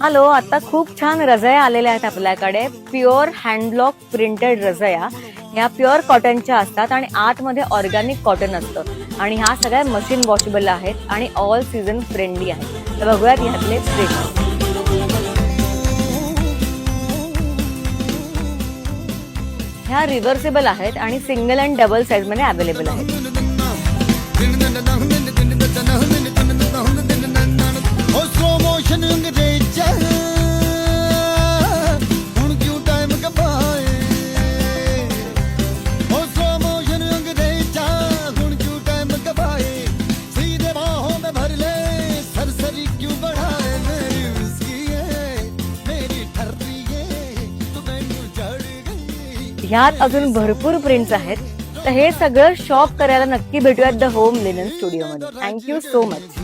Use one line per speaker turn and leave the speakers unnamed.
Hello, आता खूप छान रजया आलेल्या आहेत आपल्याकडे. प्युअर हँडब्लॉक प्रिंटेड रजया. ह्या प्युअर कॉटनच्या असतात आणि आतमध्ये ऑर्गॅनिक कॉटन असतं आणि ह्या सगळ्या मशीन वॉशेबल आहेत आणि ऑल सीझन फ्रेंडली आहेत. तर बघूयात ह्यातले प्रिंट. ह्या रिव्हर्सेबल आहेत आणि सिंगल अँड डबल साईज मध्ये अवेलेबल आहेत. ह्यात अजून भरपूर प्रिंट्स आहेत. तर हे सगळं शॉप करायला नक्की भेटूयात द होम लिनन स्टुडिओ मध्ये. Thank you so much.